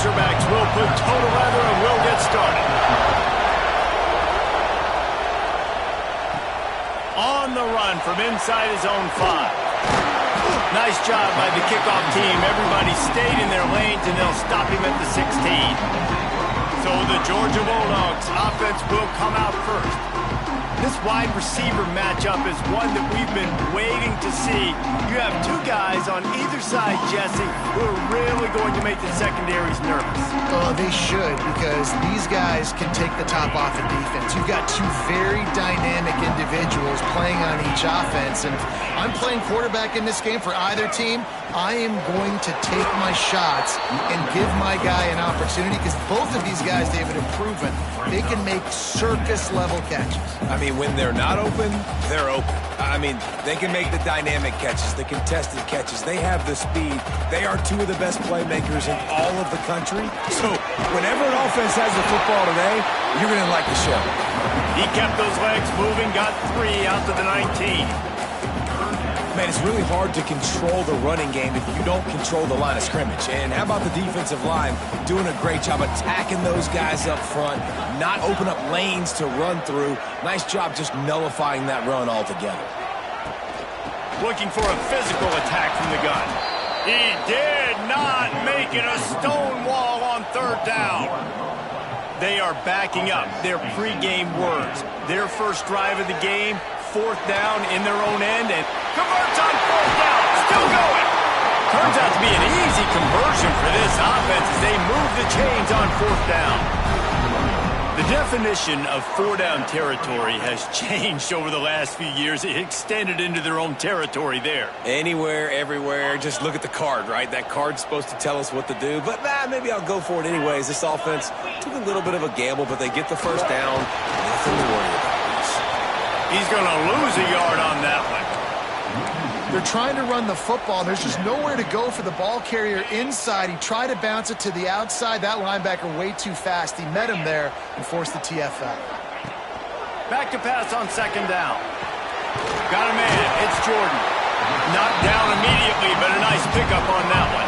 Razorbacks will put total leather and will get started. On the run from inside his own 5. Nice job by the kickoff team. Everybody stayed in their lanes, and they'll stop him at the 16. So the Georgia Bulldogs offense will come out first. This wide receiver matchup is one that we've been waiting to see. You have two guys on either side, Jesse, who are really going to make the secondaries nervous. Oh, they should, because these guys can take the top off of defense. You've got two very dynamic individuals playing on each offense, and I'm playing quarterback in this game for either team. I am going to take my shots and give my guy an opportunity, because both of these guys, David, have proven they can make circus-level catches. I mean, when they're not open, they're open. I mean, they can make the dynamic catches, the contested catches. They have the speed. They are two of the best playmakers in all of the country. So whenever an offense has the football today, you're going to like the show. He kept those legs moving, got 3 out to the 19. Man, it's really hard to control the running game if you don't control the line of scrimmage. And how about the defensive line doing a great job attacking those guys up front, not open up lanes to run through. Nice job just nullifying that run altogether. Looking for a physical attack from the gun. He did not make it a stone wall on 3rd down. They are backing up their pregame words. Their first drive of the game, 4th down in their own end, and converts on 4th down. Still going. Turns out to be an easy conversion for this offense as they move the chains on 4th down. The definition of 4-down territory has changed over the last few years. It extended into their own territory there. Anywhere, everywhere, just look at the card, right? That card's supposed to tell us what to do, but maybe I'll go for it anyways. This offense took a little bit of a gamble, but they get the 1st down. Nothing to worry about. He's going to lose a yard on that one. They're trying to run the football. There's just nowhere to go for the ball carrier inside. He tried to bounce it to the outside. That linebacker way too fast. He met him there and forced the TFL. Back to pass on 2nd down. Got a man. It's Jordan. Knocked down immediately, but a nice pickup on that one.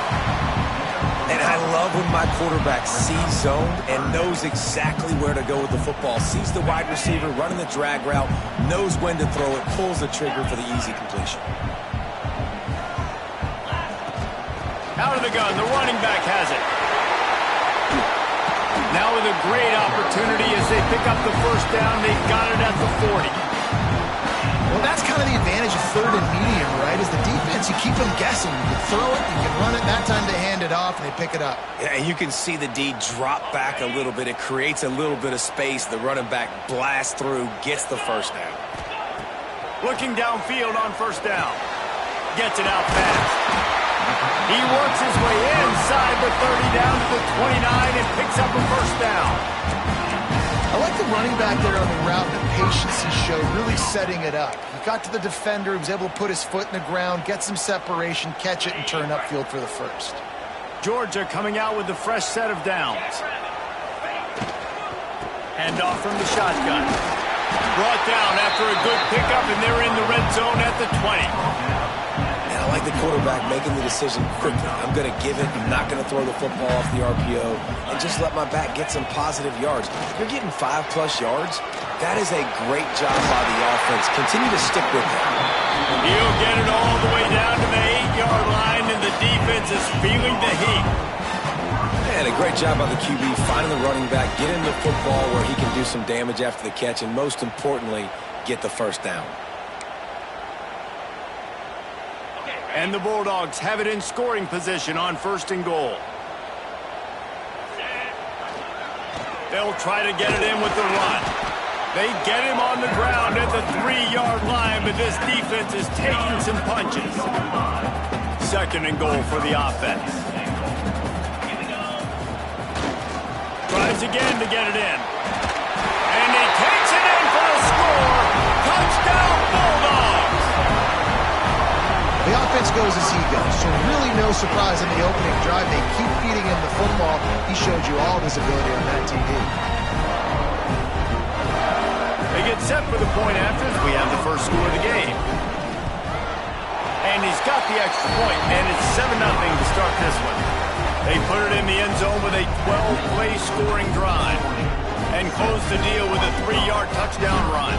And I love when my quarterback sees zone and knows exactly where to go with the football. Sees the wide receiver running the drag route, knows when to throw it, pulls the trigger for the easy completion. Out of the gun, the running back has it. Now with a great opportunity as they pick up the 1st down, they've got it at the 40. Well, that's kind of the advantage of 3rd and medium, right? Is the defense, you keep them guessing. You can throw it, you can run it. That time they hand it off and they pick it up. Yeah, and you can see the D drop back a little bit. It creates a little bit of space. The running back blasts through, gets the 1st down. Looking downfield on 1st down. Gets it out fast. He works his way inside the 30 down to the 29 and picks up a 1st down. I like the running back there on the route and the patience he showed, really setting it up. He got to the defender, he was able to put his foot in the ground, get some separation, catch it, and turn upfield for the 1st. Georgia coming out with a fresh set of downs. Hand off from the shotgun. Brought down after a good pickup, and they're in the red zone at the 20. I like the quarterback making the decision quickly. I'm going to give it. I'm not going to throw the football off the RPO and just let my back get some positive yards. If you're getting 5+ yards, that is a great job by the offense. Continue to stick with it. He'll get it all the way down to the 8-yard line, and the defense is feeling the heat. And a great job by the QB finding the running back, getting the football where he can do some damage after the catch, and most importantly, get the 1st down. And the Bulldogs have it in scoring position on 1st and goal. They'll try to get it in with the run. They get him on the ground at the 3-yard line, but this defense is taking some punches. 2nd and goal for the offense. Tries again to get it in. And he takes it in for the score. Touchdown, Bulldogs! The offense goes as he goes, so really no surprise in the opening drive. They keep feeding him the football. He showed you all of his ability on that TV. They get set for the point after as we have the first score of the game. And he's got the extra point, and it's 7-0 to start this one. They put it in the end zone with a 12-play scoring drive and close the deal with a 3-yard touchdown run.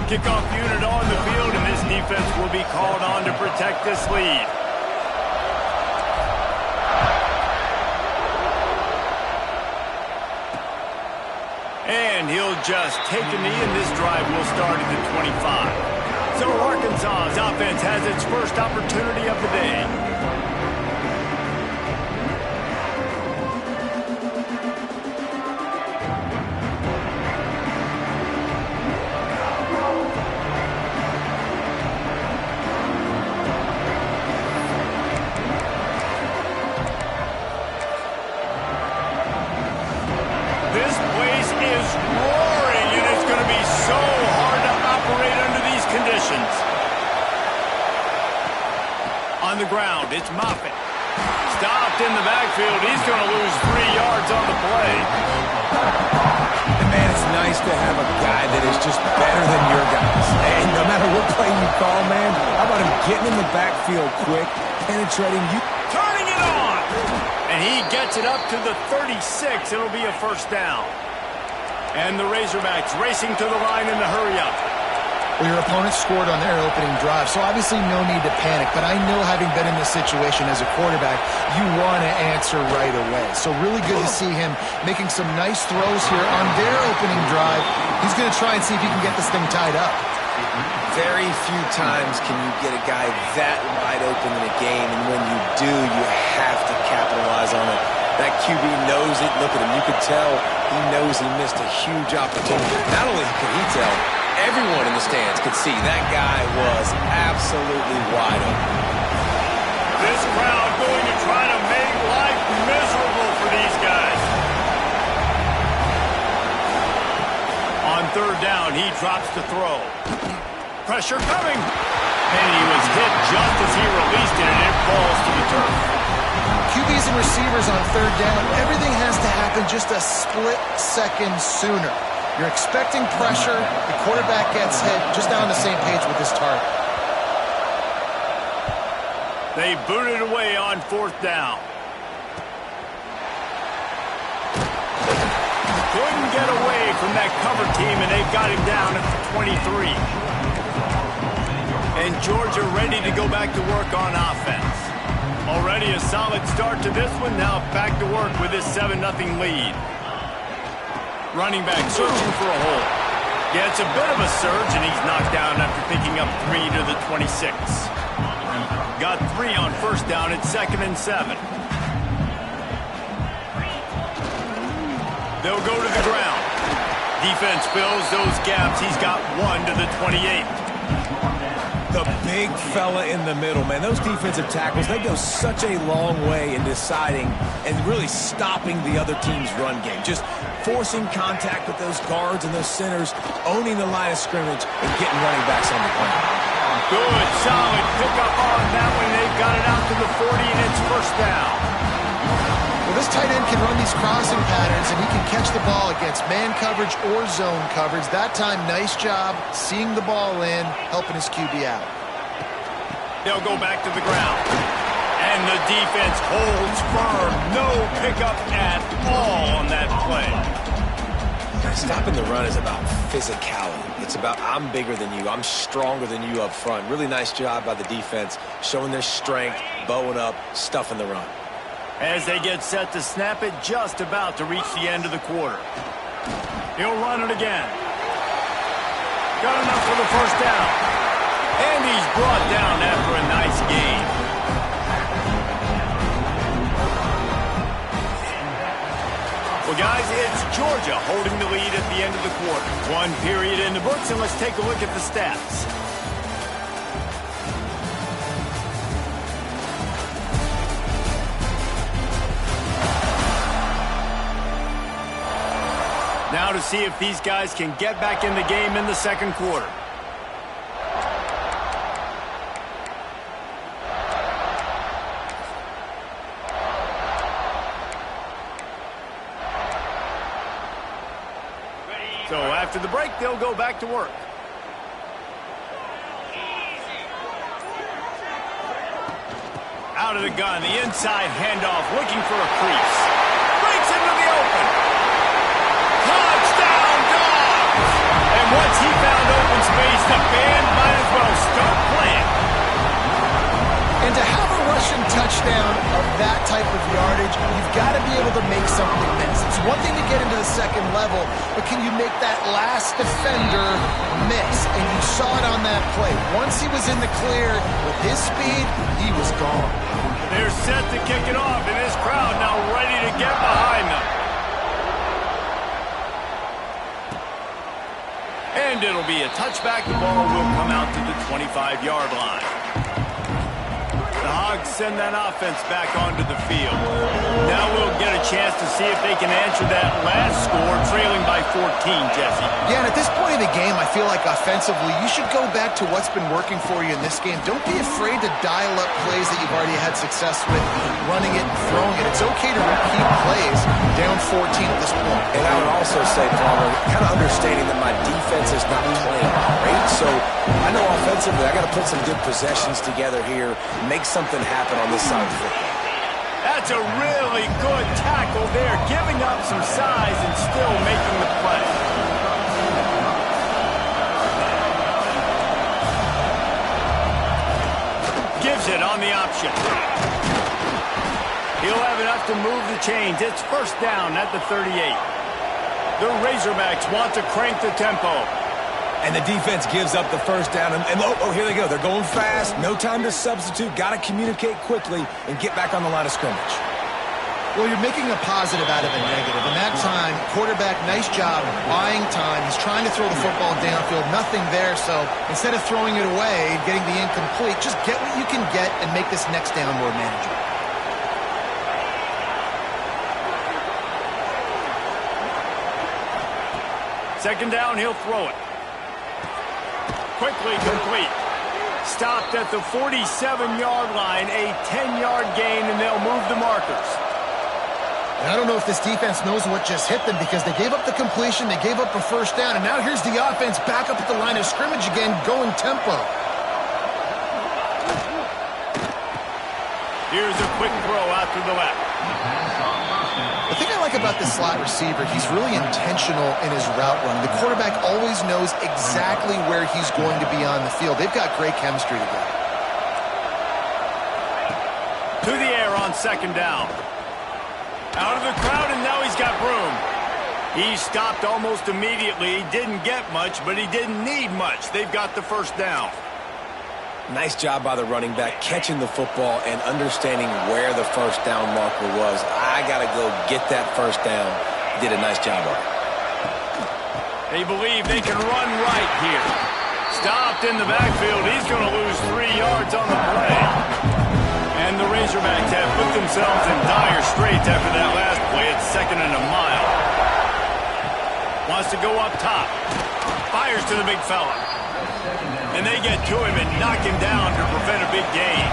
Kickoff unit on the field, and this defense will be called on to protect this lead. And he'll just take a knee, and this drive will start at the 25. So Arkansas's offense has its first opportunity of the day. On the ground, it's Moffitt. Stopped in the backfield. He's going to lose 3 yards on the play. And man, it's nice to have a guy that is just better than your guys. And no matter what play you call, man, how about him getting in the backfield quick, penetrating you, turning it on, and he gets it up to the 36. It'll be a first down. And the Razorbacks racing to the line in the hurry-up. Well, your opponent scored on their opening drive, so obviously no need to panic. But I know, having been in this situation as a quarterback, you want to answer right away. So really good to see him making some nice throws here on their opening drive. He's going to try and see if he can get this thing tied up. Very few times can you get a guy that wide open in a game, and when you do, you have to capitalize on it. That QB knows it. Look at him. You could tell he knows he missed a huge opportunity. Not only could he tell, everyone in the stands could see that guy was absolutely wide open. This crowd going to try to make life miserable for these guys. On third down, he drops the throw. Pressure coming. And he was hit just as he released it, and it falls to the turf. QBs and receivers on third down, everything has to happen just a split second sooner. You're expecting pressure. The quarterback gets hit. Just not on the same page with his target. They booted away on fourth down. Couldn't get away from that cover team, and they've got him down at the 23. And Georgia ready to go back to work on offense. Already a solid start to this one. Now back to work with this 7-0 lead. Running back searching for a hole. Gets a bit of a surge, and he's knocked down after picking up 3 to the 26. Got 3 on first down at 2nd and 7. They'll go to the ground. Defense fills those gaps. He's got 1 to the 28. The big fella in the middle, man. Those defensive tackles, they go such a long way in deciding and really stopping the other team's run game. Just forcing contact with those guards and those centers, owning the line of scrimmage, and getting running backs on the ground. Good, solid pickup on that one. They've got it out to the 40, and it's first down. Well, this tight end can run these crossing patterns, and he can catch the ball against man coverage or zone coverage. That time, nice job seeing the ball in, helping his QB out. They'll go back to the ground. And the defense holds firm. No pickup at all on that play. Stopping the run is about physicality. It's about, I'm bigger than you. I'm stronger than you up front. Really nice job by the defense, showing their strength, bowing up, stuffing the run. As they get set to snap it, just about to reach the end of the quarter. He'll run it again. Got enough for the first down. And he's brought down after a nice gain. Well, guys, it's Georgia holding the lead at the end of the quarter. 1 period in the books, and let's take a look at the stats. Now to see if these guys can get back in the game in the second quarter. After the break, they'll go back to work. Out of the gun, the inside handoff, looking for a crease. Breaks into the open. Touchdown, Dogs! And once he found open space, the band might as well start playing. And to have a rushing touchdown of that type of yardage, you've got to be able to make something miss. It's one thing to get into the second level, but can you make that last defender miss? And you saw it on that play. Once he was in the clear with his speed, he was gone. They're set to kick it off, and this crowd now ready to get behind them. And it'll be a touchback. The ball will come out to the 25-yard line. The Hogs send that offense back onto the field. Now we'll get a chance to see if they can answer that last score, trailing by 14, Jesse. Yeah, and at this point of the game, I feel like offensively, you should go back to what's been working for you in this game. Don't be afraid to dial up plays that you've already had success with, running it and throwing it. It's okay to repeat plays down 14 at this point. And I would also say, Palmer, kind of understanding that my defense is not playing great, so I know offensively I got to put some good possessions together here, make something happen on this side of the football. That's a really good tackle there, giving up some size and still making the play. Gives it on the option. He'll have enough to move the chains. It's first down at the 38. The Razorbacks want to crank the tempo. And the defense gives up the first down. And oh, here they go. They're going fast. No time to substitute. Got to communicate quickly and get back on the line of scrimmage. Well, you're making a positive out of a negative. And that time, quarterback, nice job buying time. He's trying to throw the football downfield. Nothing there. So instead of throwing it away and getting the incomplete, just get what you can get and make this next down more manageable. Second down, he'll throw it. Quickly complete. Stopped at the 47-yard line, a 10-yard gain, and they'll move the markers. And I don't know if this defense knows what just hit them because they gave up the completion, they gave up a first down, and now here's the offense back up at the line of scrimmage again, going tempo. Here's a quick throw out to the left. The thing I like about this slot receiver, he's really intentional in his route running. The quarterback always knows exactly where he's going to be on the field. They've got great chemistry together. To the air on second down. Out of the crowd, and now he's got room. He stopped almost immediately. He didn't get much, but he didn't need much. They've got the first down. Nice job by the running back, catching the football and understanding where the first down marker was. I got to go get that first down. He did a nice job of it. They believe they can run right here. Stopped in the backfield. He's going to lose 3 yards on the play. And the Razorbacks have put themselves in dire straits after that last play. It's second and a mile. Wants to go up top. Fires to the big fella. And they get to him and knock him down to prevent a big gain.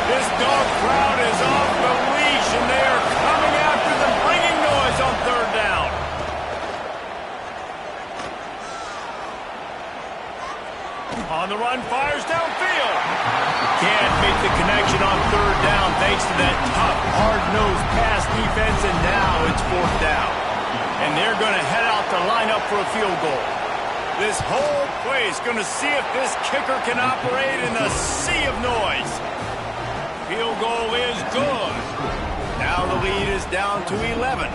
This dog crowd is off the leash, and they are coming after them, bringing noise on third down. On the run, fires downfield. Can't make the connection on third down thanks to that tough, hard-nosed pass defense, and now it's fourth down. And they're going to head out to line up for a field goal. This whole place going to see if this kicker can operate in a sea of noise. Field goal is good. Now the lead is down to 11.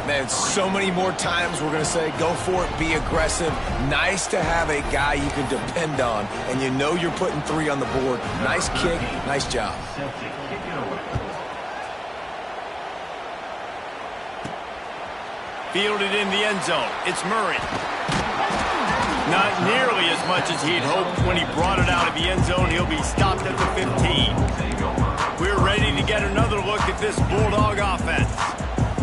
Man, so many more times we're going to say, go for it, be aggressive. Nice to have a guy you can depend on, and you know you're putting 3 on the board. Nice kick, nice job. Fielded in the end zone. It's Murray. Not nearly as much as he'd hoped when he brought it out of the end zone. He'll be stopped at the 15. We're ready to get another look at this Bulldog offense.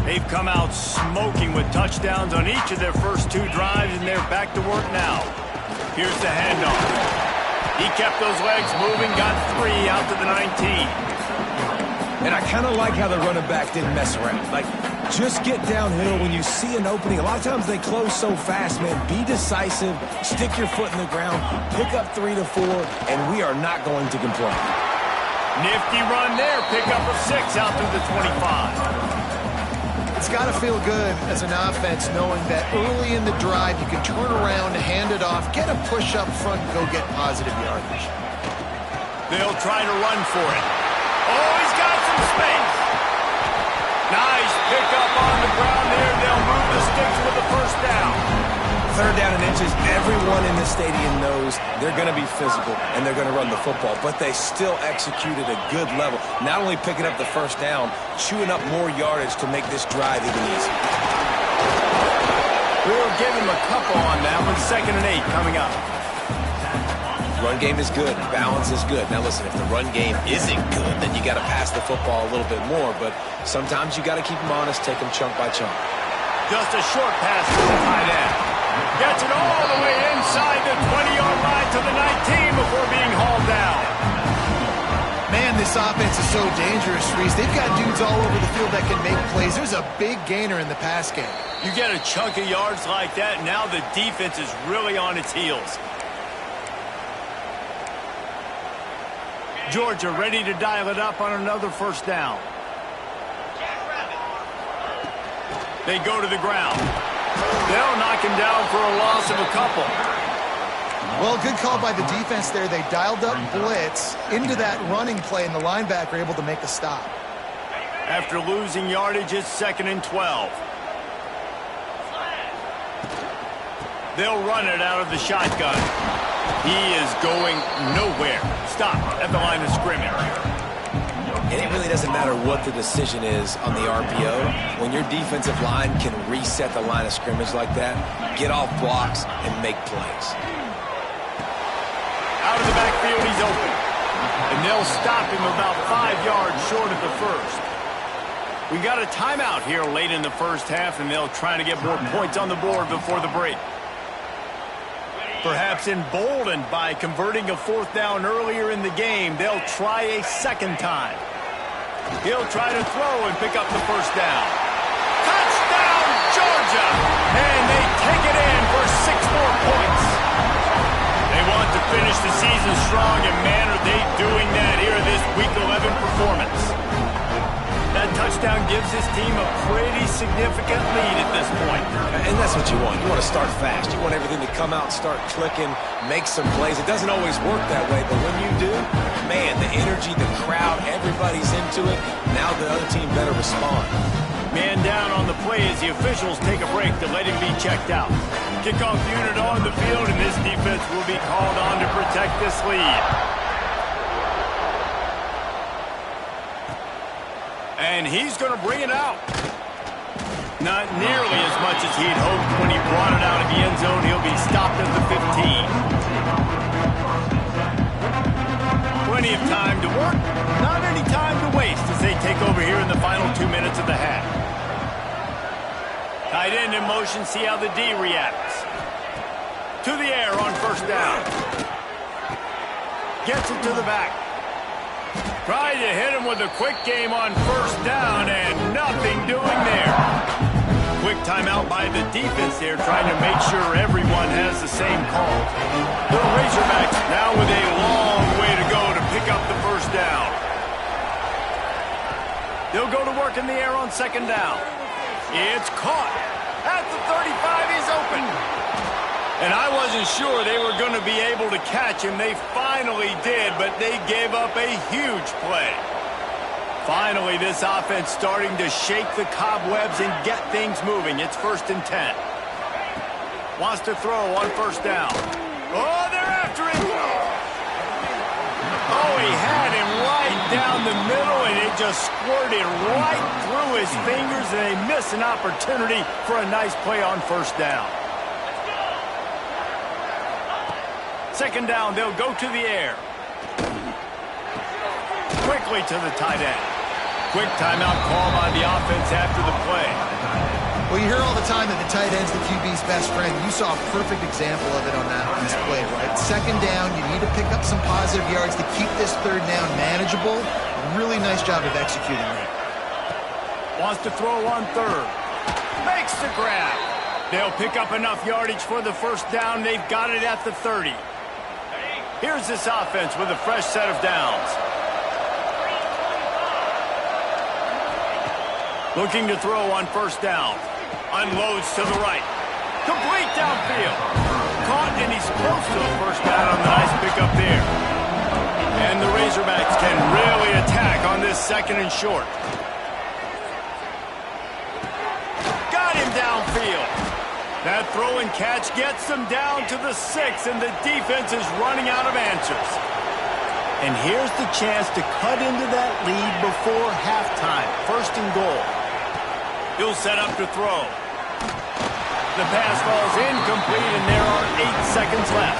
They've come out smoking with touchdowns on each of their first 2 drives, and they're back to work now. Here's the handoff. He kept those legs moving, got 3 out to the 19. And I kind of like how the running back didn't mess around. Like, Just get downhill when you see an opening. A lot of times they close so fast, man. Be decisive, stick your foot in the ground, pick up 3 to 4, and we are not going to complain. Nifty run there, pickup of 6 out through the 25. It's got to feel good as an offense knowing that early in the drive you can turn around, hand it off, get a push up front, and go get positive yardage. They'll try to run for it. Oh, he's got some space. Nice pickup on the ground there. They'll move the sticks with the first down. 3rd down and inches, everyone in the stadium knows they're going to be physical and they're going to run the football, but they still executed a good level. Not only picking up the first down, chewing up more yardage to make this drive even easier. We'll give him a couple on that one. 2nd and 8 coming up. Run game is good. Balance is good. Now listen, if the run game isn't good, then you got to pass the football a little bit more, but sometimes you got to keep them honest, take them chunk by chunk. Just a short pass to the tight end. Gets it all the way inside the 20-yard line to the 19 before being hauled down. Man, this offense is so dangerous, Reese. They've got dudes all over the field that can make plays. There's a big gainer in the pass game. You get a chunk of yards like that, now the defense is really on its heels. Georgia ready to dial it up on another first down. They go to the ground. They'll knock him down for a loss of a couple. Well, good call by the defense there. They dialed up blitz into that running play, and the linebacker able to make the stop. After losing yardage, it's 2nd and 12. They'll run it out of the shotgun. He is going nowhere. Stop at the line of scrimmage. And it really doesn't matter what the decision is on the RPO. When your defensive line can reset the line of scrimmage like that, get off blocks and make plays. Out of the backfield, he's open. And they'll stop him about 5 yards short of the first. We got a timeout here late in the first half, and they'll try to get more points on the board before the break. Perhaps emboldened by converting a 4th down earlier in the game, they'll try a 2nd time. He'll try to throw and pick up the first down. Touchdown, Georgia! And they take it in for 6 more points. They want to finish the season strong, and man, are they doing that here this Week 11 performance. That touchdown gives his team a pretty significant lead at this point. And that's what you want. You want to start fast. You want everything to come out and start clicking, make some plays. It doesn't always work that way, but when you do, man, the energy, the crowd, everybody's into it. Now the other team better respond. Man down on the play as the officials take a break to let him be checked out. Kickoff unit on the field, and this defense will be called on to protect this lead. And he's going to bring it out. Not nearly as much as he'd hoped when he brought it out of the end zone. He'll be stopped at the 15. Plenty of time to work. Not any time to waste as they take over here in the final 2 minutes of the half. Tight end in motion. See how the D reacts. To the air on first down. Gets it to the back. Tried to hit him with a quick game on first down, and nothing doing there. Quick timeout by the defense there, trying to make sure everyone has the same call. The Razorbacks now with a long way to go to pick up the first down. They'll go to work in the air on 2nd down. It's caught. At the 35, he's open. And I wasn't sure they were going to be able to catch him. They finally did, but they gave up a huge play. Finally, this offense starting to shake the cobwebs and get things moving. It's 1st and 10. Wants to throw on first down. Oh, they're after him. Oh, he had him right down the middle, and it just squirted right through his fingers, and they miss an opportunity for a nice play on first down. 2nd down, they'll go to the air. Quickly to the tight end. Quick timeout call by the offense after the play. Well, you hear all the time that the tight end's the QB's best friend. You saw a perfect example of it on that last play, right? 2nd down, you need to pick up some positive yards to keep this 3rd down manageable. Really nice job of executing that. Wants to throw on third. Makes the grab. They'll pick up enough yardage for the first down. They've got it at the 30. Here's this offense with a fresh set of downs. Looking to throw on first down. Unloads to the right. Complete downfield. Caught, and he's close to the first down on the nice pickup there. And the Razorbacks can really attack on this second and short. Got him downfield. That throw and catch gets them down to the 6, and the defense is running out of answers. And here's the chance to cut into that lead before halftime. First and goal. He'll set up to throw. The pass falls incomplete, and there are 8 seconds left.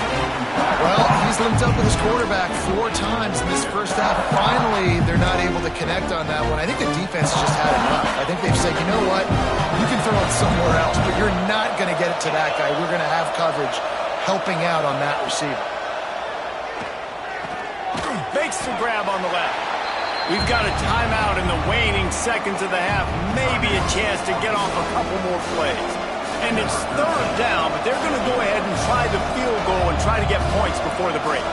Well, he's linked up with his quarterback 4 times in this first half. Finally, they're not able to connect on that one. I think the defense just had enough. I think they've said, you know what? You can throw it somewhere else, but you're not going to get it to that guy. We're going to have coverage helping out on that receiver. Makes the grab on the left. We've got a timeout in the waning seconds of the half. Maybe a chance to get off a couple more plays. And it's third down, but they're going to go ahead and try the field goal and try to get points before the break.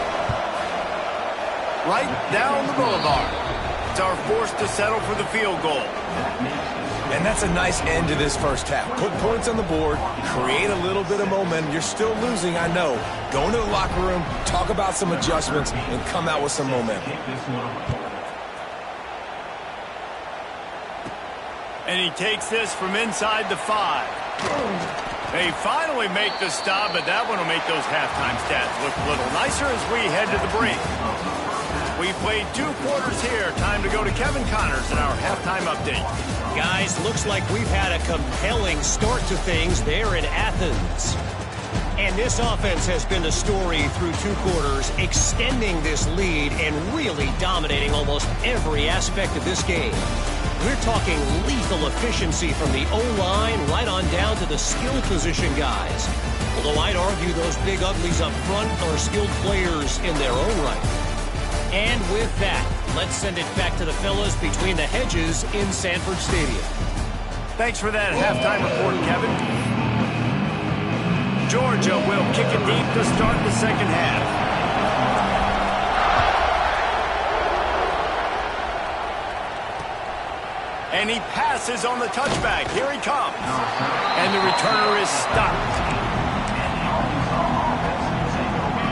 Right down the boulevard. It's our forced to settle for the field goal. And that's a nice end to this first half. Put points on the board, create a little bit of momentum. You're still losing, I know. Go into the locker room, talk about some adjustments, and come out with some momentum. And he takes this from inside the 5. They finally make the stop, but that one will make those halftime stats look a little nicer as we head to the break. We played 2 quarters here. Time to go to Kevin Connors in our halftime update. Guys, looks like we've had a compelling start to things there in Athens. And this offense has been the story through 2 quarters, extending this lead and really dominating almost every aspect of this game. We're talking lethal efficiency from the O-line right on down to the skill position guys. Although I'd argue those big uglies up front are skilled players in their own right. And with that, let's send it back to the fellas between the hedges in Sanford Stadium. Thanks for that halftime report, Kevin. Georgia will kick it deep to start the second half. And he passes on the touchback. Here he comes. And the returner is stopped.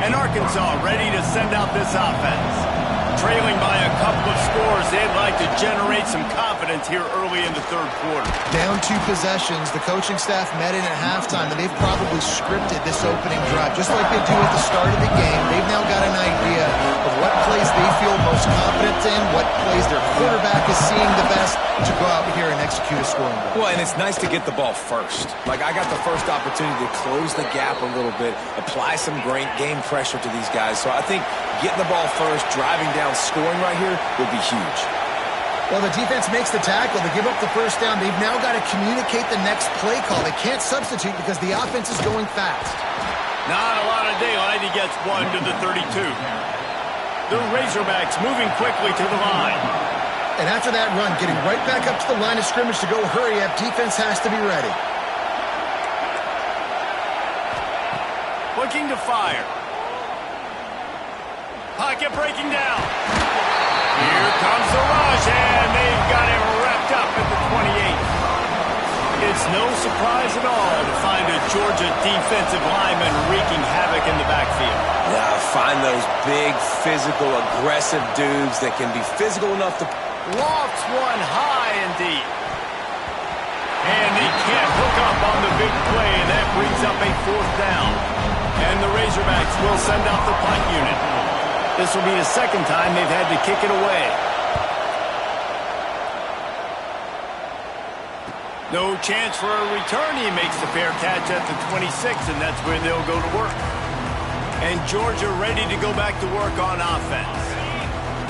And Arkansas ready to send out this offense. Trailing by a couple of scores, they'd like to generate some confidence here early in the third quarter. Down 2 possessions. The coaching staff met in at halftime, and they've probably scripted this opening drive. Just like they do at the start of the game, they've now got an idea of what plays they feel most confident in, what plays their quarterback is seeing the best to go out here and execute a scoring drive. Well, and it's nice to get the ball first. Like, I got the first opportunity to close the gap a little bit, apply some great game pressure to these guys. So I think getting the ball first, driving down, scoring right here will be huge. Well, the defense makes the tackle. They give up the first down. They've now got to communicate the next play call. They can't substitute because the offense is going fast. Not a lot of daylight. He gets 1 to the 32. The Razorbacks moving quickly to the line. And after that run, getting right back up to the line of scrimmage to go hurry up, defense has to be ready. Looking to fire. Pocket breaking down. Here comes the rush, and they've got him wrapped up at the 28. It's no surprise at all to find a Georgia defensive lineman wreaking havoc in the backfield. Yeah, find those big, physical, aggressive dudes that can be physical enough to... Lofts one high and deep. And he can't hook up on the big play, and that brings up a 4th down. And the Razorbacks will send out the punt unit. This will be the second time they've had to kick it away. No chance for a return. He makes the fair catch at the 26, and that's where they'll go to work. And Georgia ready to go back to work on offense.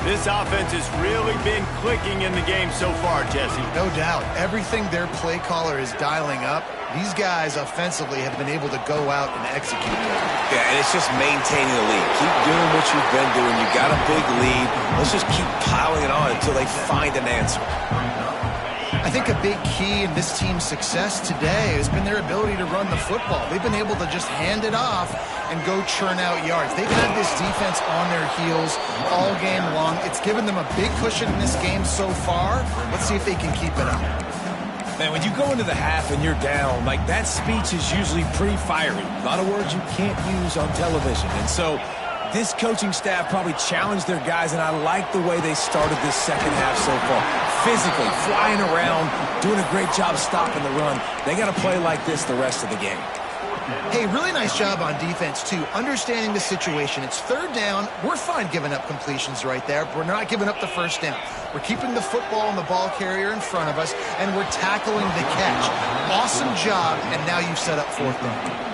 This offense has really been clicking in the game so far, Jesse. No doubt. Everything their play caller is dialing up, these guys offensively have been able to go out and execute. Yeah, and it's just maintaining the lead. Keep doing what you've been doing. You got a big lead. Let's just keep piling it on until they find an answer. I think a big key in this team's success today has been their ability to run the football. They've been able to just hand it off and go churn out yards. They've had this defense on their heels all game long. It's given them a big cushion in this game so far. Let's see if they can keep it up. Man, when you go into the half and you're down, like, that speech is usually pretty fiery. A lot of words you can't use on television. And so this coaching staff probably challenged their guys, and I like the way they started this second half so far. Physically, flying around, doing a great job stopping the run. They got to play like this the rest of the game. Hey, really nice job on defense, too, understanding the situation. It's third down. We're fine giving up completions right there. We're not giving up the first down. We're keeping the football and the ball carrier in front of us, and we're tackling the catch. Awesome job, and now you've set up fourth down.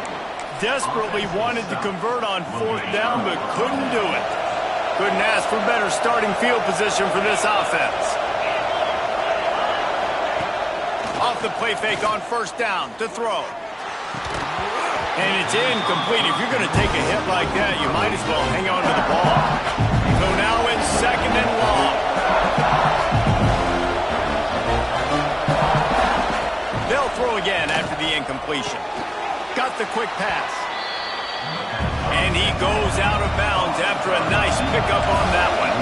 Desperately wanted to convert on fourth down, but couldn't do it. Couldn't ask for better starting field position for this offense. Off the play fake on first down to throw. And it's incomplete. If you're going to take a hit like that, you might as well hang on to the ball. So now it's second and long. They'll throw again after the incompletion. Got the quick pass. And he goes out of bounds after a nice pickup on that one.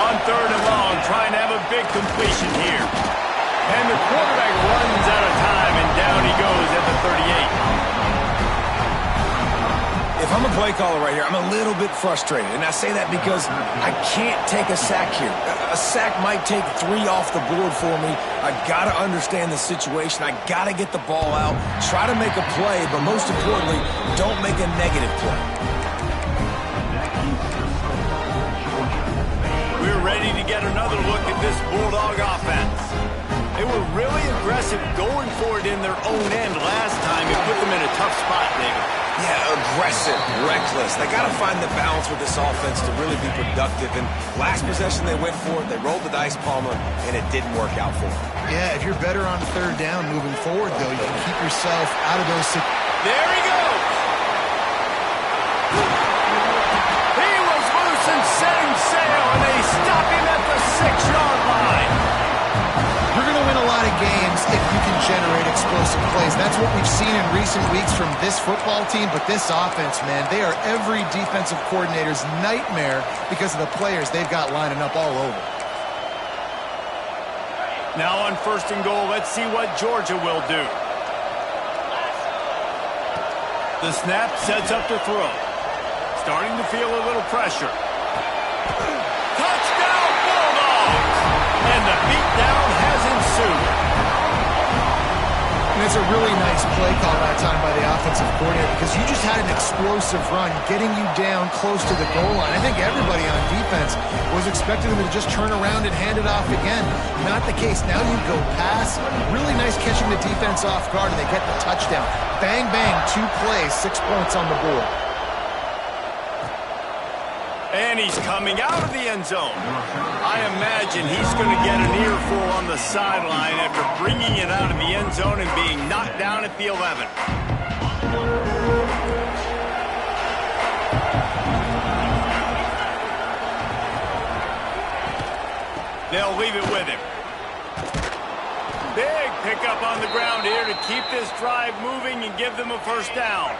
On third and long, trying to have a big completion here. And the quarterback runs out of time, and down he goes at the 38. If I'm a play caller right here, I'm a little bit frustrated. And I say that because I can't take a sack here. A sack might take 3 off the board for me. I got to understand the situation. I got to get the ball out, try to make a play, but most importantly, don't make a negative play. We're ready to get another look at this Bulldog offense. They were really aggressive going for it in their own end last time. It put them in a tough spot, David. Yeah, aggressive, reckless. They got to find the balance with this offense to really be productive. And last possession they went for it, they rolled the dice, Palmer, and it didn't work out for them. Yeah, if you're better on third down moving forward, though, you can keep yourself out of those situations. There he goes. He was loose and setting sail, and they stop him at the 6-yard line. You're going to win a lot of games if you can generate explosive plays. That's what we've seen in recent weeks from this football team, but this offense, man, they are every defensive coordinator's nightmare because of the players they've got lining up all over. Now on first and goal, let's see what Georgia will do. The snap sets up to throw. Starting to feel a little pressure. Touchdown, Bulldogs! And the beatdown has ensued. And it's a really nice play call that time by the offensive coordinator because you just had an explosive run getting you down close to the goal line. I think everybody on defense was expecting them to just turn around and hand it off again. Not the case. Now you go pass. Really nice catching the defense off guard, and they get the touchdown. Bang, bang, 2 plays, 6 points on the board. And he's coming out of the end zone. I imagine he's going to get an earful on the sideline after bringing it out of the end zone and being knocked down at the 11. They'll leave it with him. Big pickup on the ground here to keep this drive moving and give them a first down.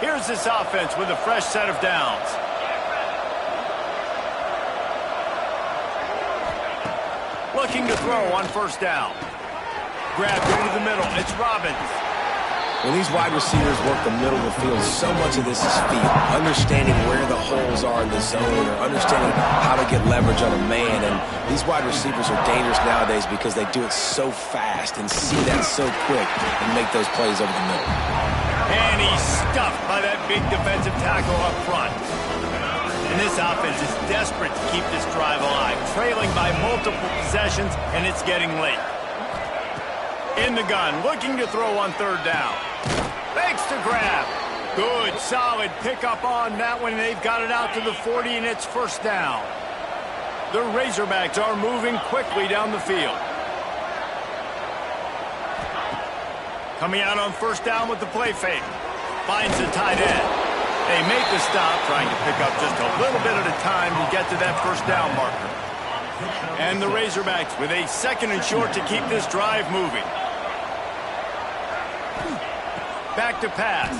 Here's this offense with a fresh set of downs. Looking to throw on first down. Grabbed over the middle. It's Robbins. When these wide receivers work the middle of the field, so much of this is feel. Understanding where the holes are in the zone or understanding how to get leverage on a man. And these wide receivers are dangerous nowadays because they do it so fast and see that so quick and make those plays over the middle. And he's stuffed by that big defensive tackle up front. And this offense is desperate to keep this drive alive, trailing by multiple possessions, and it's getting late. In the gun, looking to throw on third down. Thanks to grab. Good, solid pickup on that one. They've got it out to the 40, and it's first down. The Razorbacks are moving quickly down the field. Coming out on first down with the play fake. Finds the tight end. They make the stop, trying to pick up just a little bit at a time to get to that first down marker. And the Razorbacks with a 2nd and short to keep this drive moving. Back to pass.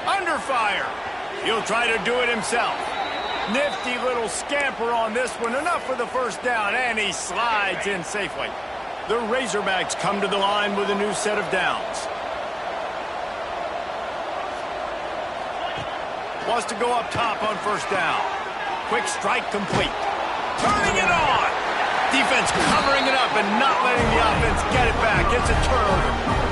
Under fire. He'll try to do it himself. Nifty little scamper on this one. Enough for the first down, and he slides in safely. The Razorbacks come to the line with a new set of downs. Wants to go up top on first down. Quick strike complete. Turning it on. Defense covering it up and not letting the offense get it back. It's a turnover.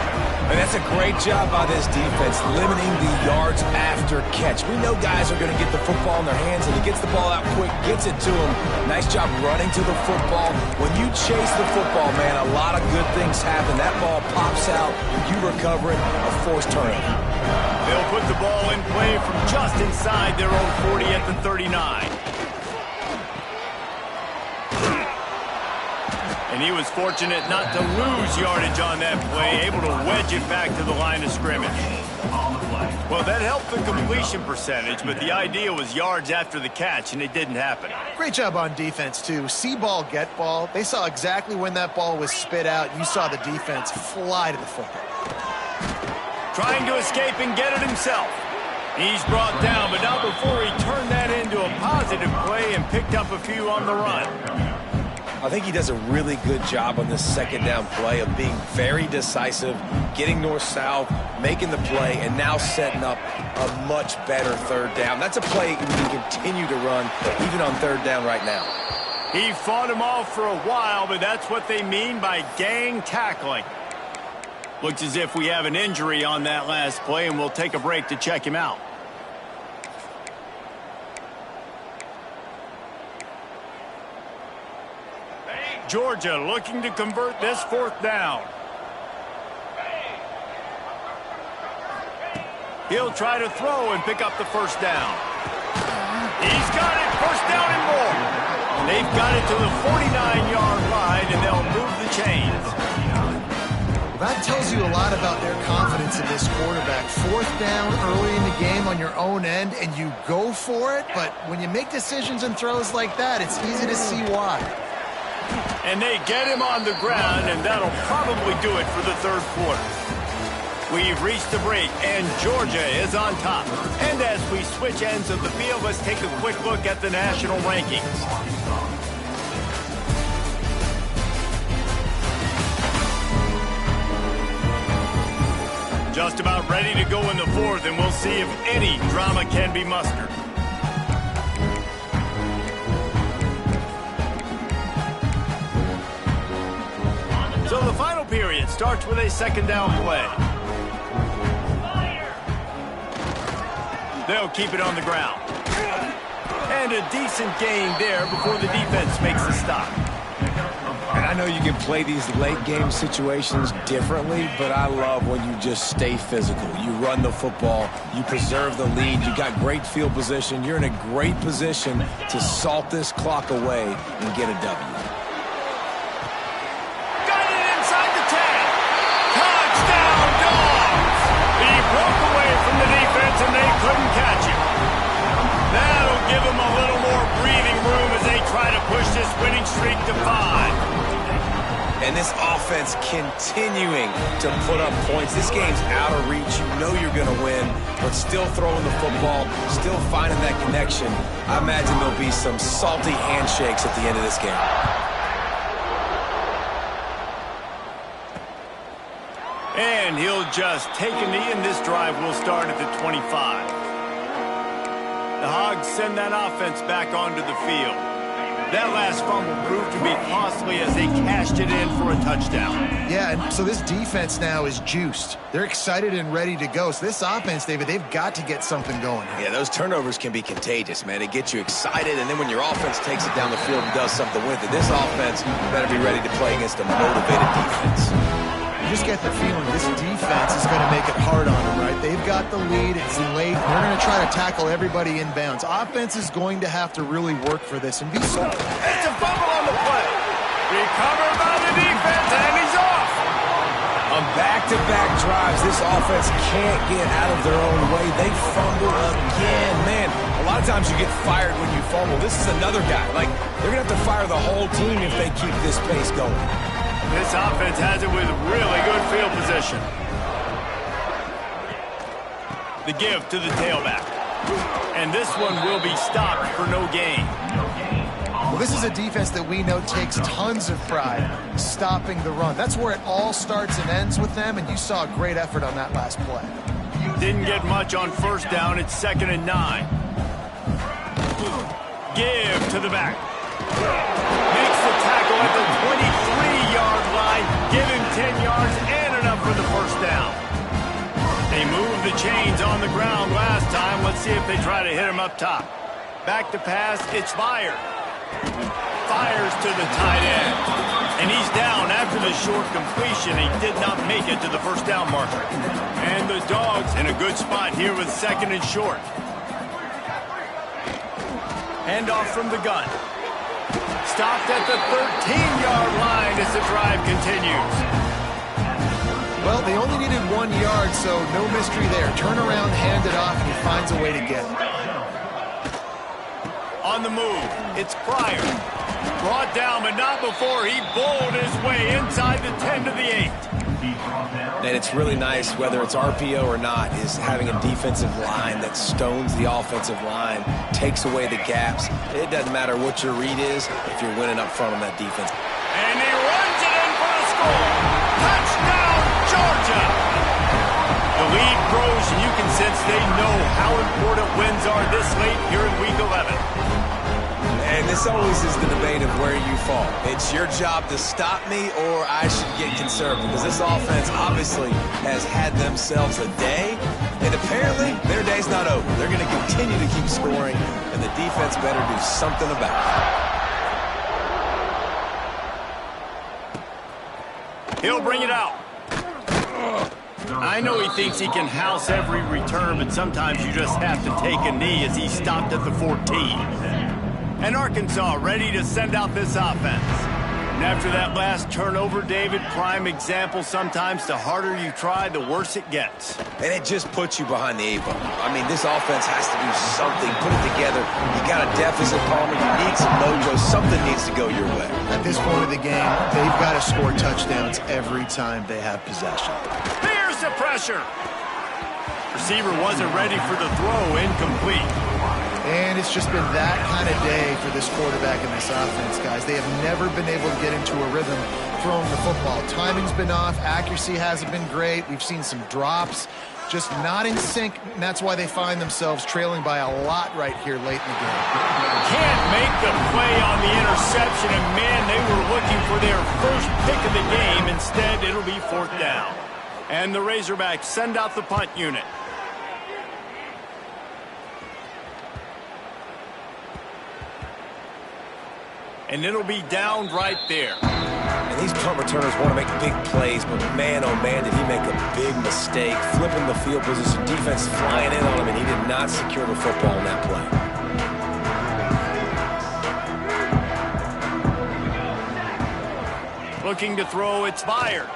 And that's a great job by this defense, limiting the yards after catch. We know guys are going to get the football in their hands, and he gets the ball out quick, gets it to him. Nice job running to the football. When you chase the football, man, a lot of good things happen. That ball pops out, you recover it, a forced turnover. They'll put the ball in play from just inside their own 40 at the 39. And he was fortunate not to lose yardage on that play, able to wedge it back to the line of scrimmage. Well, that helped the completion percentage, but the idea was yards after the catch, and it didn't happen. Great job on defense, too. See ball, get ball. They saw exactly when that ball was spit out. You saw the defense fly to the football. Trying to escape and get it himself. He's brought down, but not before he turned that into a positive play and picked up a few on the run. I think he does a really good job on this 2nd down play of being very decisive, getting north-south, making the play, and now setting up a much better 3rd down. That's a play we can continue to run even on 3rd down right now. He fought him off for a while, but that's what they mean by gang tackling. Looks as if we have an injury on that last play, and we'll take a break to check him out. Georgia looking to convert this 4th down. He'll try to throw and pick up the first down. He's got it, first down and more. They've got it to the 49-yard line, and they'll move the chains. Well, that tells you a lot about their confidence in this quarterback. 4th down early in the game on your own end, and you go for it, but when you make decisions and throws like that, it's easy to see why. And they get him on the ground, and that'll probably do it for the 3rd quarter. We've reached the break, and Georgia is on top. And as we switch ends of the field, let's take a quick look at the national rankings. Just about ready to go in the 4th, and we'll see if any drama can be mustered. So the final period starts with a 2nd down play. They'll keep it on the ground. And a decent gain there before the defense makes the stop. And I know you can play these late game situations differently, but I love when you just stay physical. You run the football, you preserve the lead, you got great field position, you're in a great position to salt this clock away and get a W. And they couldn't catch him. That'll give them a little more breathing room as they try to push this winning streak to 5. And this offense continuing to put up points. This game's out of reach. You know you're going to win, but still throwing the football, still finding that connection. I imagine there'll be some salty handshakes at the end of this game. And he'll just take a knee, and this drive will start at the 25. The Hogs send that offense back onto the field. That last fumble proved to be costly as they cashed it in for a touchdown. Yeah, and so this defense now is juiced. They're excited and ready to go. So this offense, David, they've got to get something going here. Yeah, those turnovers can be contagious, man. It gets you excited, and then when your offense takes it down the field and does something with it, this offense better be ready to play against a motivated defense. You just get the feeling this defense is going to make it hard on them, right? They've got the lead. It's late. They're going to try to tackle everybody inbounds. Offense is going to have to really work for this and be so. It's a fumble on the play. Recovered by the defense, and he's off. On back-to-back drives, this offense can't get out of their own way. They fumble again. Man, a lot of sometimes you get fired when you fumble. This is another guy. Like, they're going to have to fire the whole team if they keep this pace going. This offense has it with really good field position. The give to the tailback. And this one will be stopped for no gain. Well, this is a defense that we know takes tons of pride stopping the run. That's where it all starts and ends with them, and you saw a great effort on that last play. Didn't get much on first down. It's 2nd and 9. Give to the back. Makes the tackle at the 23-yard line. Give him 10 yards and enough for the first down. They moved the chains on the ground last time. Let's see if they try to hit him up top. Back to pass. It's Fire. Fires to the tight end. And he's down after the short completion. He did not make it to the first down marker. And the Dogs in a good spot here with 2nd and short. Hand off from the gun. Stopped at the 13-yard line as the drive continues. Well, they only needed 1 yard, so no mystery there. Turn around, hand it off, and he finds a way to get it. On the move, it's Pryor. Brought down, but not before he bowled his way inside the 10 to the 8. And it's really nice, whether it's RPO or not, is having a defensive line that stones the offensive line, takes away the gaps. It doesn't matter what your read is if you're winning up front on that defense. And he runs it in for the score. Touchdown, Georgia! The lead grows, and you can sense they know how important wins are this late here in Week 11. And this always is the debate of where you fall. It's your job to stop me, or I should get conservative. Because this offense obviously has had themselves a day, and apparently their day's not over. They're going to continue to keep scoring, and the defense better do something about it. He'll bring it out. I know he thinks he can house every return, but sometimes you just have to take a knee as he stopped at the 14. And Arkansas ready to send out this offense. And after that last turnover, David, prime example, sometimes the harder you try, the worse it gets. And it just puts you behind the 8 ball. I mean, this offense has to do something, put it together. You got a deficit, Palmer. You need some mojo. Something needs to go your way. At this point of the game, they've got to score touchdowns every time they have possession. Here's the pressure. Receiver wasn't ready for the throw, incomplete. And it's just been that kind of day for this quarterback and this offense, guys. They have never been able to get into a rhythm throwing the football. Timing's been off. Accuracy hasn't been great. We've seen some drops, just not in sync, and that's why they find themselves trailing by a lot right here late in the game. Can't make the play on the interception, and man, they were looking for their first pick of the game. Instead, it'll be 4th down. And the Razorbacks send out the punt unit. And it'll be down right there. And these punt returners want to make big plays, but man, oh man, did he make a big mistake. Flipping the field position, defense flying in on him, and he did not secure the football in that play. Looking to throw, it's fired.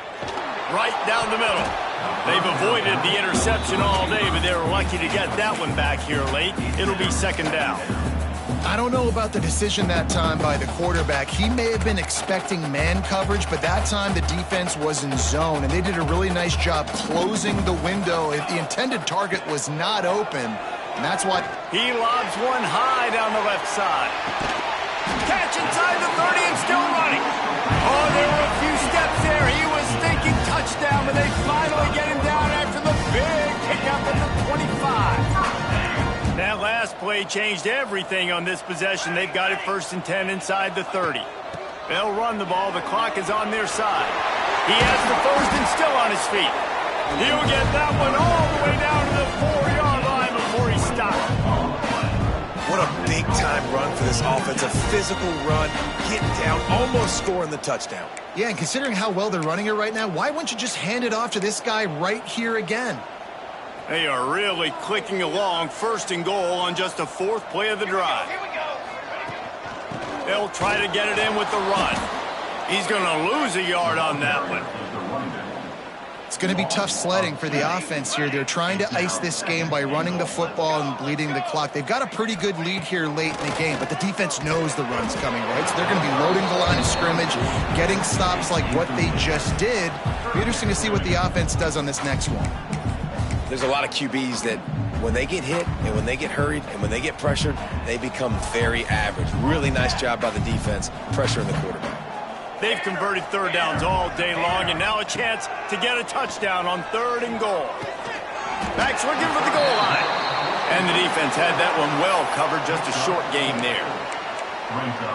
Right down the middle. They've avoided the interception all day, but they were lucky to get that one back here late. It'll be 2nd down. I don't know about the decision that time by the quarterback. He may have been expecting man coverage, but that time the defense was in zone, and they did a really nice job closing the window. The intended target was not open, and that's why he lobs one high down the left side. Catch inside the 30 and still running. Oh, there were a few steps there. He was thinking touchdown, but they finally get him down after the big pickup at the 25. That last play changed everything on this possession. They've got it 1st and 10 inside the 30. They'll run the ball. The clock is on their side. He has the 1st and still on his feet. He'll get that one all the way down to the 4-yard line before he stops. What a big-time run for this offense. A physical run, getting down, almost scoring the touchdown. Yeah, and considering how well they're running it right now, why wouldn't you just hand it off to this guy right here again? They are really clicking along. 1st and goal on just the 4th play of the drive. They'll try to get it in with the run. He's going to lose a yard on that one. It's going to be tough sledding for the offense here. They're trying to ice this game by running the football and bleeding the clock. They've got a pretty good lead here late in the game, but the defense knows the run's coming, right? So they're going to be loading the line of scrimmage, getting stops like what they just did. It'll be interesting to see what the offense does on this next one. There's a lot of QBs that when they get hit and when they get hurried and when they get pressured, they become very average. Really nice job by the defense pressuring the quarterback. They've converted third downs all day long, and now a chance to get a touchdown on 3rd and goal. Backs looking for the goal line. And the defense had that one well covered, just a short game there.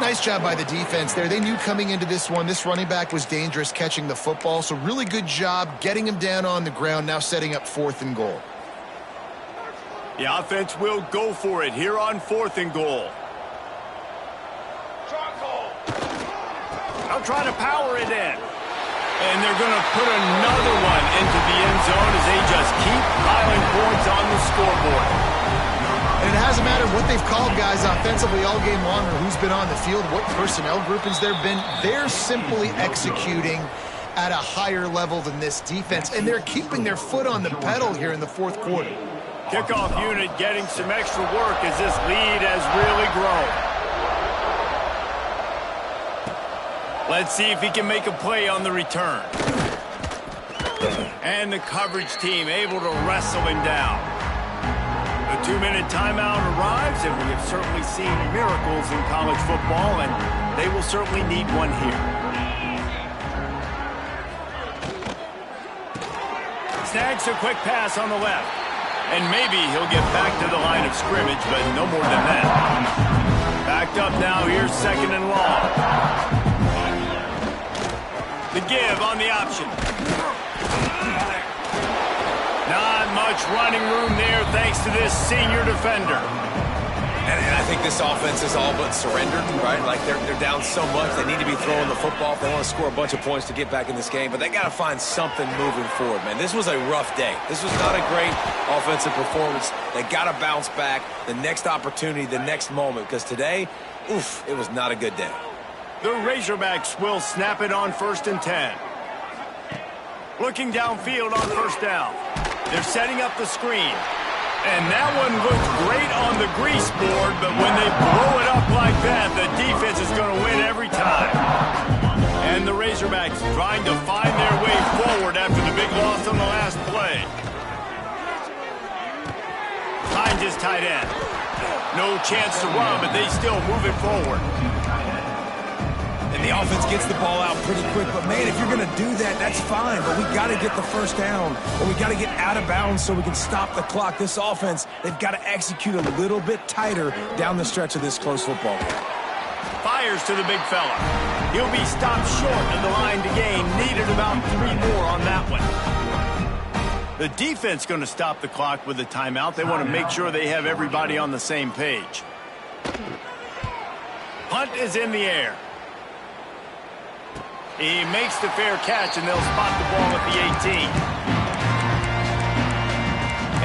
Nice job by the defense there. They knew coming into this one, this running back was dangerous catching the football, so really good job getting him down on the ground, now setting up 4th and goal. The offense will go for it here on 4th and goal. They'll try to power it in. And they're going to put another one into the end zone as they just keep piling points on the scoreboard. And it hasn't mattered what they've called guys offensively all game long or who's been on the field, what personnel groupings there have been. They're simply executing at a higher level than this defense, and they're keeping their foot on the pedal here in the 4th quarter. Kickoff unit getting some extra work as this lead has really grown. Let's see if he can make a play on the return. And the coverage team able to wrestle him down. The 2-minute timeout arrives, and we have certainly seen miracles in college football, and they will certainly need one here. Snags a quick pass on the left. And maybe he'll get back to the line of scrimmage, but no more than that. Backed up now, here's 2nd and long. The give on the option. Not much running room there thanks to this senior defender. And I think this offense is all but surrendered, right? Like they're down so much, they need to be throwing the football if they want to score a bunch of points to get back in this game. But they got to find something moving forward, man. This was a rough day. This was not a great offensive performance. They got to bounce back the next opportunity, the next moment, because today, oof, it was not a good day. The Razorbacks will snap it on 1st and 10. Looking downfield on 1st down. They're setting up the screen. And that one looked great on the grease board, but when they blow it up like that, the defense is going to win every time. And the Razorbacks trying to find their way forward after the big loss on the last play. Finds his tight end. No chance to run, but they still move it forward. And the offense gets the ball out pretty quick. But, man, if you're going to do that, that's fine. But we got to get the 1st down, or we got to get out of bounds so we can stop the clock. This offense, they've got to execute a little bit tighter down the stretch of this close football game. Fires to the big fella. He'll be stopped short of the line to gain. Needed about 3 more on that one. The defense going to stop the clock with a timeout. They want to make sure they have everybody on the same page. Punt is in the air. He makes the fair catch, and they'll spot the ball at the 18.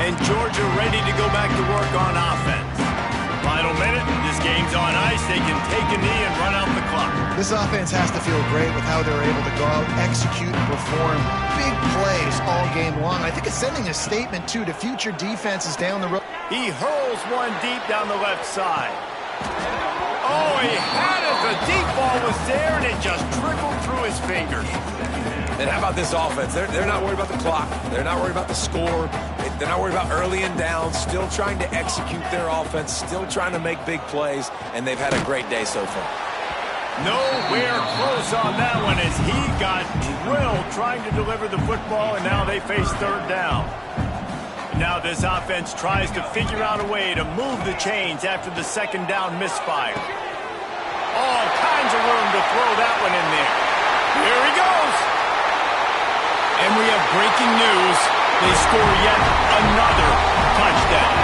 And Georgia ready to go back to work on offense. Final minute, this game's on ice. They can take a knee and run out the clock. This offense has to feel great with how they're able to go out, execute, and perform big plays all game long. I think it's sending a statement, too, to future defenses down the road. He hurls one deep down the left side. Oh, he had it. The deep ball was there, and it just trickled through his fingers. And how about this offense? They're not worried about the clock. They're not worried about the score. They're not worried about early and down. Still trying to execute their offense. Still trying to make big plays. And they've had a great day so far. Nowhere close on that one as he got drilled trying to deliver the football, and now they face 3rd down. Now this offense tries to figure out a way to move the chains after the 2nd down misfire. All kinds of room to throw that one in there. Here he goes. And we have breaking news. They score yet another touchdown.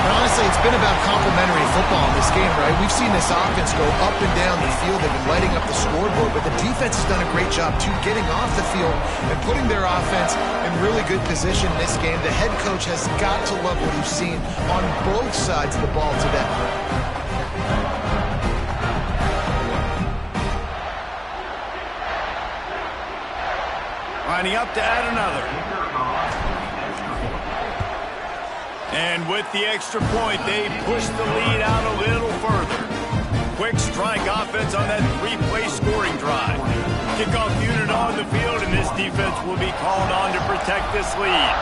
And honestly, it's been about complementary football in this game, right? We've seen this offense go up and down the field. They've been lighting up the scoreboard, but the defense has done a great job, too, getting off the field and putting their offense in really good position in this game. The head coach has got to love what he's seen on both sides of the ball today. All lining up to add another. And with the extra point, they push the lead out a little further. Quick strike offense on that three-play scoring drive. Kickoff unit on the field, and this defense will be called on to protect this lead.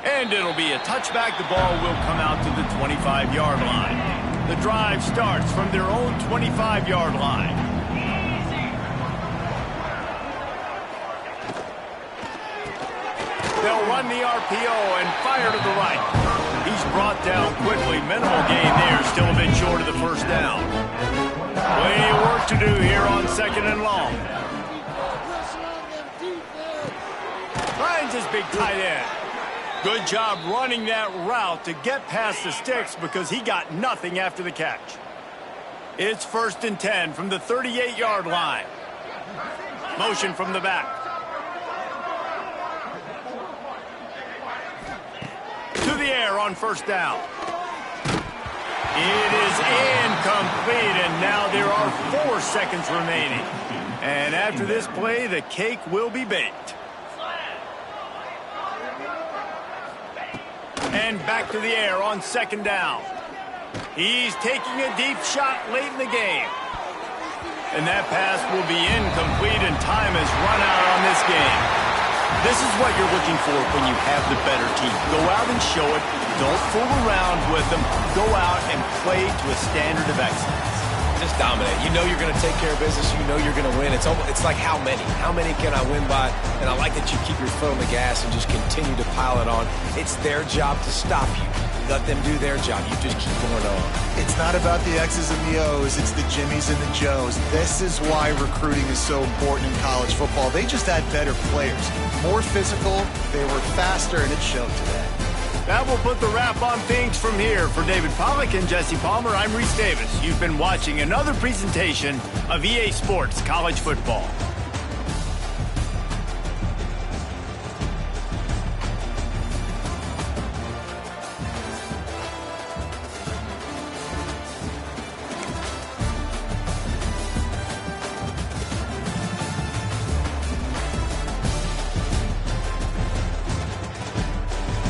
And it'll be a touchback. The ball will come out to the 25-yard line. The drive starts from their own 25-yard line. They'll run the RPO and fire to the right. He's brought down quickly. Minimal gain there. Still a bit short of the first down. Plenty of work to do here on 2nd and long. Finds his big tight end. Good job running that route to get past the sticks because he got nothing after the catch. It's 1st and 10 from the 38-yard line. Motion from the back. To the air on 1st down. It is incomplete, and now there are 4 seconds remaining. And after this play, the cake will be baked. And back to the air on 2nd down. He's taking a deep shot late in the game. And that pass will be incomplete, and time has run out on this game. This is what you're looking for when you have the better team. Go out and show it. Don't fool around with them. Go out and play to a standard of excellence. Just dominate. You know you're going to take care of business. You know you're going to win. It's like how many? How many can I win by? And I like that you keep your foot on the gas and just continue to pile it on. It's their job to stop you. Let them do their job. You just keep going on. It's not about the X's and the O's. It's the Jimmies and the Joes. This is why recruiting is so important in college football. They just had better players. More physical, they were faster, and it showed today. That will put the wrap on things from here. For David Pollack and Jesse Palmer, I'm Reese Davis. You've been watching another presentation of EA Sports College Football.